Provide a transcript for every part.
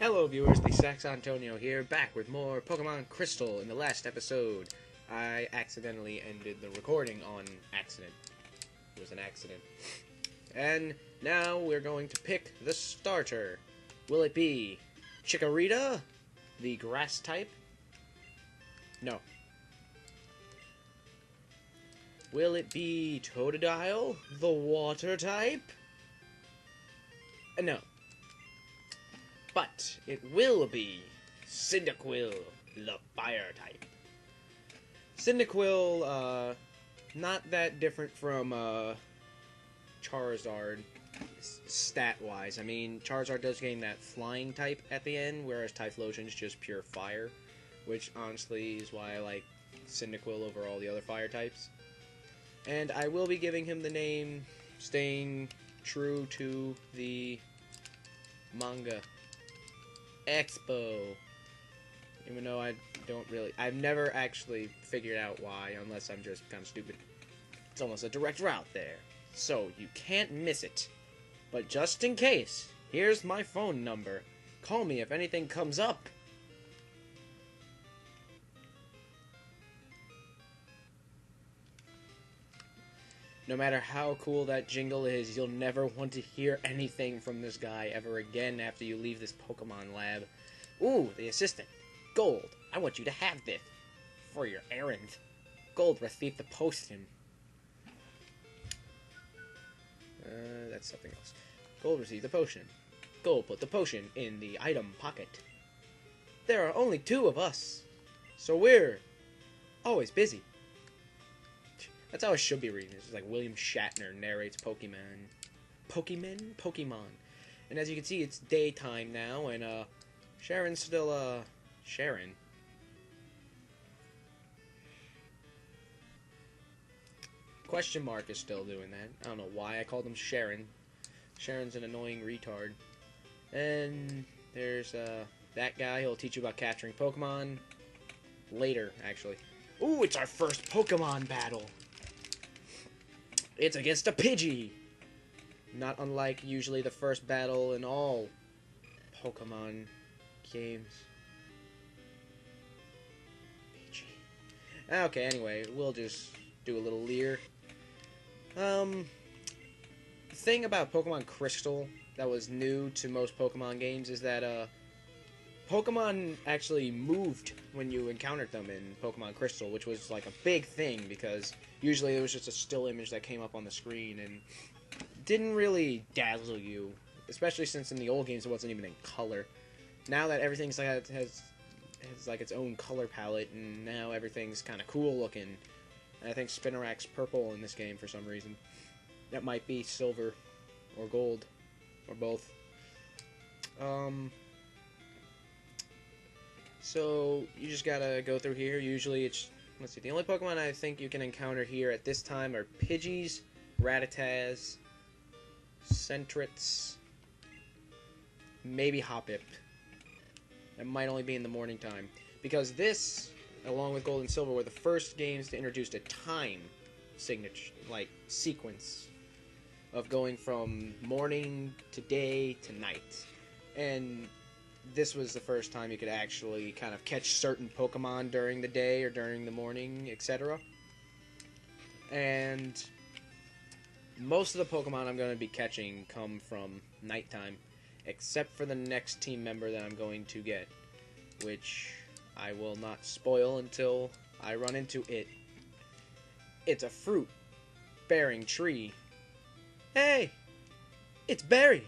Hello viewers, TheSaxantonio here, back with more Pokemon Crystal. In the last episode, I accidentally ended the recording on accident. It was an accident. And now we're going to pick the starter. Will it be Chikorita, the grass type? No. Will it be Totodile, the water type? No. But it will be Cyndaquil, the fire type. Cyndaquil, not that different from Charizard, stat-wise. I mean, Charizard does gain that flying type at the end, whereas Typhlosion is just pure fire, which honestly is why I like Cyndaquil over all the other fire types. And I will be giving him the name, staying true to the manga. Expo. Even though I've never actually figured out why, unless I'm just kind of stupid. It's almost a direct route there, so you can't miss it. But just in case, here's my phone number. Call me if anything comes up. No matter how cool that jingle is, you'll never want to hear anything from this guy ever again after you leave this Pokemon lab. Ooh, the assistant. Gold, I want you to have this for your errand. Gold, receive the potion. That's something else. Gold, receive the potion. Gold, put the potion in the item pocket. There are only 2 of us, so we're always busy. That's how I should be reading this. It's like William Shatner narrates Pokemon. Pokemon. And as you can see, it's daytime now, and Sharon's still Sharon. Question mark is still doing that. I don't know why I called him Sharon. Sharon's an annoying retard. And there's that guy who'll teach you about capturing Pokemon later, actually. Ooh, it's our first Pokemon battle. It's against a Pidgey! Not unlike usually the first battle in all Pokemon games. Pidgey. Okay, anyway, we'll just do a little leer. The thing about Pokemon Crystal that was new to most Pokemon games is that, Pokemon actually moved when you encountered them in Pokemon Crystal, which was like a big thing because usually it was just a still image that came up on the screen and didn't really dazzle you, especially since in the old games it wasn't even in color. Now that everything's like has like its own color palette, and now everything's kind of cool looking. And I think Spinarak's purple in this game for some reason. That might be silver or gold or both. So, you just gotta go through here. Usually it's, let's see, the only Pokemon I think you can encounter here at this time are Pidgeys, Rattatas, Sentrets, maybe Hoppip. That might only be in the morning time. Because this, along with Gold and Silver, were the first games to introduce a time signature, like, sequence of going from morning to day to night. And this was the first time you could actually kind of catch certain Pokemon during the day or during the morning, etc. And most of the Pokemon I'm going to be catching come from nighttime, except for the next team member that I'm going to get, which I will not spoil until I run into it. It's a fruit-bearing tree. Hey! It's Berry!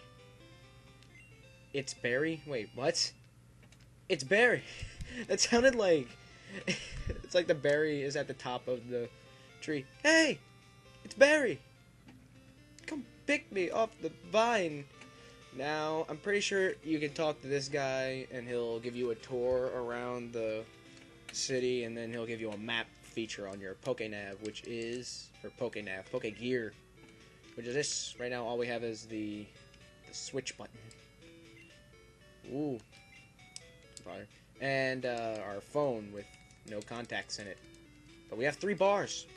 It's Berry? Wait, what? It's Berry! That sounded like... it's like the berry is at the top of the tree. Hey! It's Berry! Come pick me off the vine! Now, I'm pretty sure you can talk to this guy, and he'll give you a tour around the city, and then he'll give you a map feature on your Pokénav, which is... or Pokénav, Pokégear. Which is this. Right now, all we have is the switch button. Ooh. And our phone with no contacts in it. But we have 3 bars.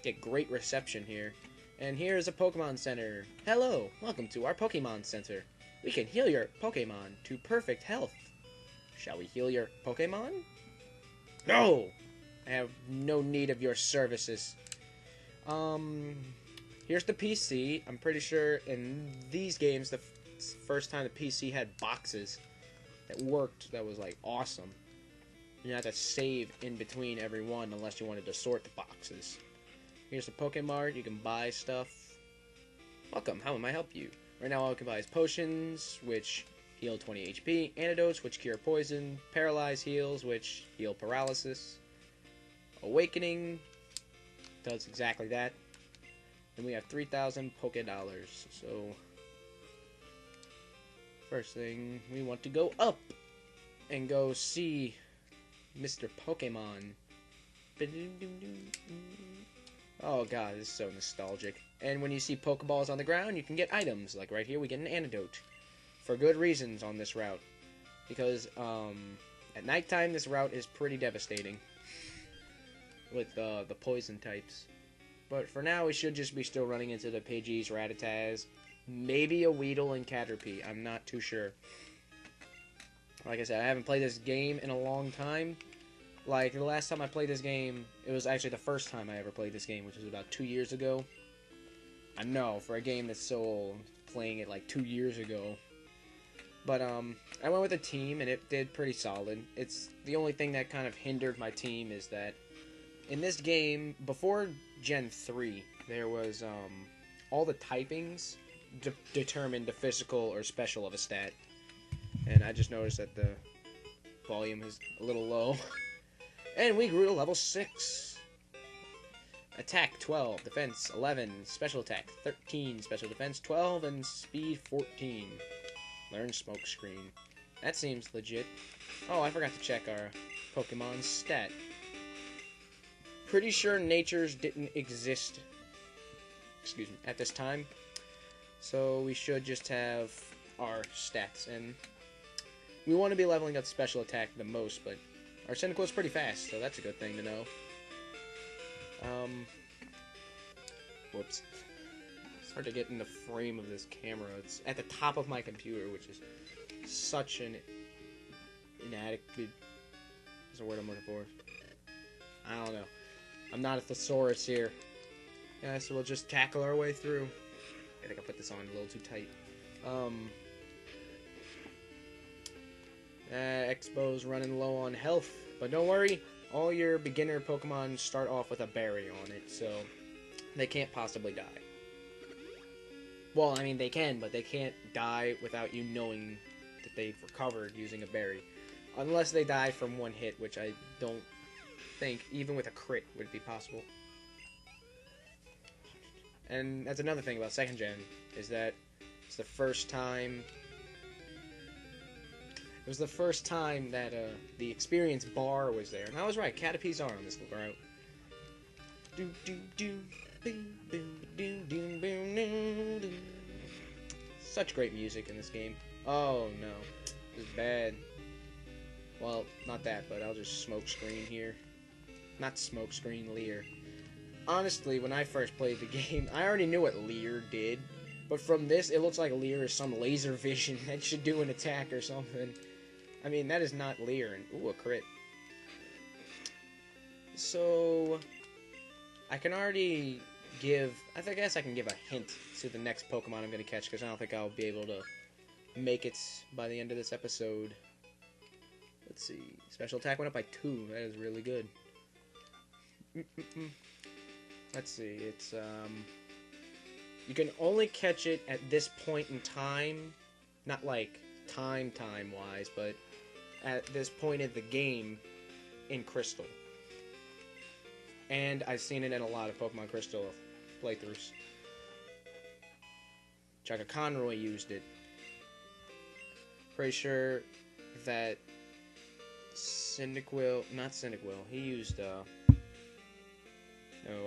Get great reception here. And here is a Pokemon Center. Hello, welcome to our Pokemon Center. We can heal your Pokemon to perfect health. Shall we heal your Pokemon? No! I have no need of your services. Here's the PC. I'm pretty sure in these games, the first time the PC had boxes that worked, that was, like, awesome. You had to save in between every one unless you wanted to sort the boxes. Here's the Pokemart. You can buy stuff. Welcome. How may I help you? Right now, all you can buy is potions, which heal 20 HP, antidotes, which cure poison, paralyze heals, which heal paralysis, awakening does exactly that. And we have 3,000 Poké Dollars. So, first thing, we want to go up and go see Mr. Pokemon. Oh god, this is so nostalgic. And when you see Pokeballs on the ground, you can get items. Like right here, we get an antidote. For good reasons on this route. Because, at nighttime, this route is pretty devastating. With, the poison types. But for now, we should just be still running into the Pidgeys, Rattatas, maybe a Weedle and Caterpie. I'm not too sure. Like I said, I haven't played this game in a long time. Like, the last time I played this game, it was actually the first time I ever played this game, which was about 2 years ago. I know, for a game that's so old, playing it like 2 years ago. But, I went with a team, and it did pretty solid. It's the only thing that kind of hindered my team is that in this game, before Gen 3, there was, all the typings determined the physical or special of a stat. And I just noticed that the volume is a little low. And we grew to level 6. Attack 12, defense 11, special attack 13, special defense 12, and speed 14. Learn smoke screen. That seems legit. Oh, I forgot to check our Pokemon stat. Pretty sure natures didn't exist, excuse me, at this time. So we should just have our stats. And we want to be leveling up special attack the most, but our Cyndaquil is pretty fast, so that's a good thing to know. Whoops. It's hard to get in the frame of this camera. It's at the top of my computer, which is such an inadequate... What's the word I'm looking for? I don't know. I'm not a thesaurus here. Yeah, so we'll just tackle our way through. I think I put this on a little too tight. Expo's running low on health, but don't worry, all your beginner Pokemon start off with a berry on it, so they can't possibly die. Well, I mean, they can, but they can't die without you knowing that they've recovered using a berry. Unless they die from one hit, which I don't think, even with a crit, would be possible. And that's another thing about 2nd Gen, is that it's the first time... It was the first time that the experience bar was there. And I was right, Caterpies are on this route. Such great music in this game. Oh no, this is bad. Well, not that, but I'll just smoke screen here. Not smoke screen, Leer. Honestly, when I first played the game, I already knew what Leer did. But from this, it looks like Leer is some laser vision that should do an attack or something. I mean, that is not Leer. And, ooh, a crit. So, I can already give... I guess I can give a hint to the next Pokemon I'm going to catch, because I don't think I'll be able to make it by the end of this episode. Let's see. Special attack went up by 2. That is really good. Let's see. It's, you can only catch it at this point in time. Not like time-wise, but at this point in the game in Crystal. And I've seen it in a lot of Pokemon Crystal playthroughs. Chaka Conroy used it. Pretty sure that Cyndaquil, not Cyndaquil, he used, no,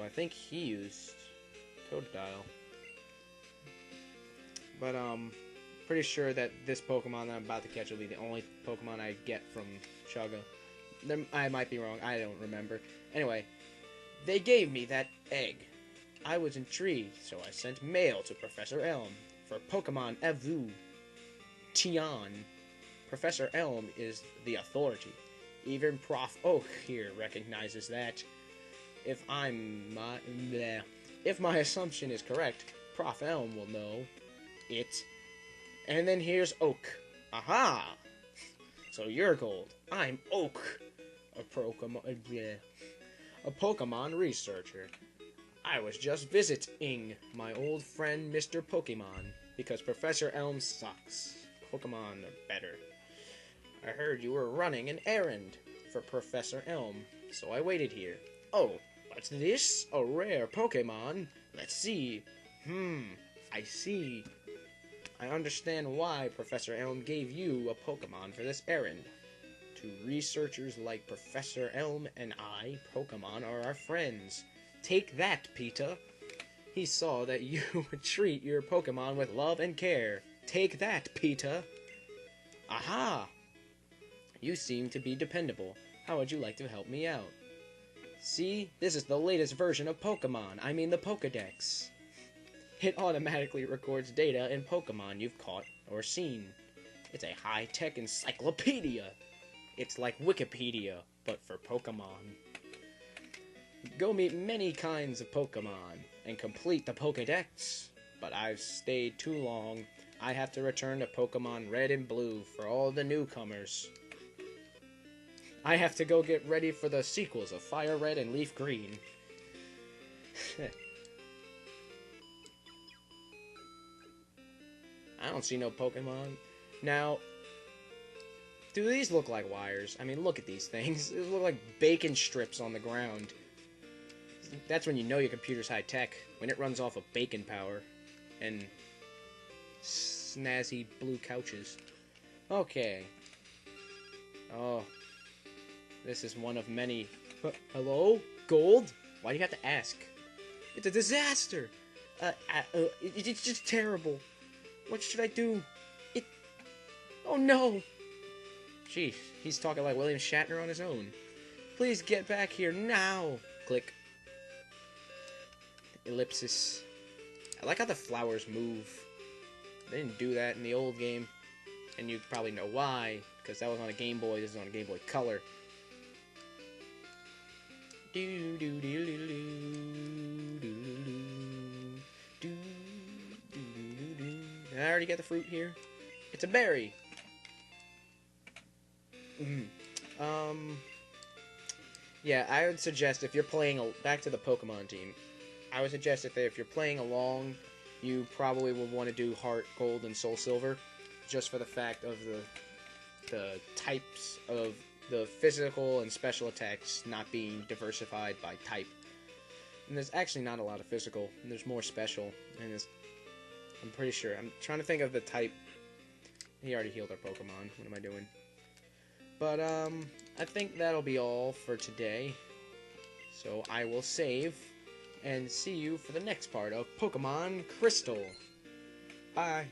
I think he used Totodile. But, pretty sure that this Pokemon that I'm about to catch will be the only Pokemon I get from Chaga. I might be wrong, I don't remember. Anyway, they gave me that egg. I was intrigued, so I sent mail to Professor Elm for Pokemon Evu. Tian. Professor Elm is the authority. Even Prof. Oak here recognizes that. If my assumption is correct, Prof. Elm will know it. And then here's Oak. Aha! So you're Gold. I'm Oak. A Pokemon researcher. I was just visiting my old friend Mr. Pokemon because Professor Elm sucks. Pokemon are better. I heard you were running an errand for Professor Elm, so I waited here. Oh, what's this? A rare Pokemon? Let's see. I see. I understand why Professor Elm gave you a Pokemon for this errand. To researchers like Professor Elm and I, Pokemon are our friends. Take that, Peta. He saw that you would treat your Pokemon with love and care. Take that, Peta. Aha! You seem to be dependable. How would you like to help me out? See, this is the latest version of Pokemon. I mean the Pokedex. It automatically records data in Pokemon you've caught or seen. It's a high-tech encyclopedia. It's like Wikipedia, but for Pokemon. Go meet many kinds of Pokemon and complete the Pokedex. But I've stayed too long. I have to return to Pokemon Red and Blue for all the newcomers. I have to go get ready for the sequels of Fire Red and Leaf Green. I don't see no Pokemon. Now, do these look like wires? I mean, look at these things. These look like bacon strips on the ground. That's when you know your computer's high-tech. When it runs off of bacon power. And snazzy blue couches. Okay. Oh. This is one of many... Hello? Gold? Why do you have to ask? It's a disaster! It's just terrible. What should I do? Oh no! Gee, he's talking like William Shatner on his own. Please get back here now! Click. Ellipsis. I like how the flowers move. They didn't do that in the old game. And you probably know why. Because that was on a Game Boy, this is on a Game Boy Color. Did I already get the fruit here? It's a berry. Yeah, I would suggest if you're playing back to the Pokemon team, I would suggest if you're playing along, you probably will want to do Heart Gold and Soul Silver, just for the fact of the types of the physical and special attacks not being diversified by type. And there's actually not a lot of physical, and there's more special, and I'm pretty sure. I'm trying to think of the type. He already healed our Pokemon. What am I doing? But, I think that'll be all for today. So I will save, and see you for the next part of Pokemon Crystal. Bye.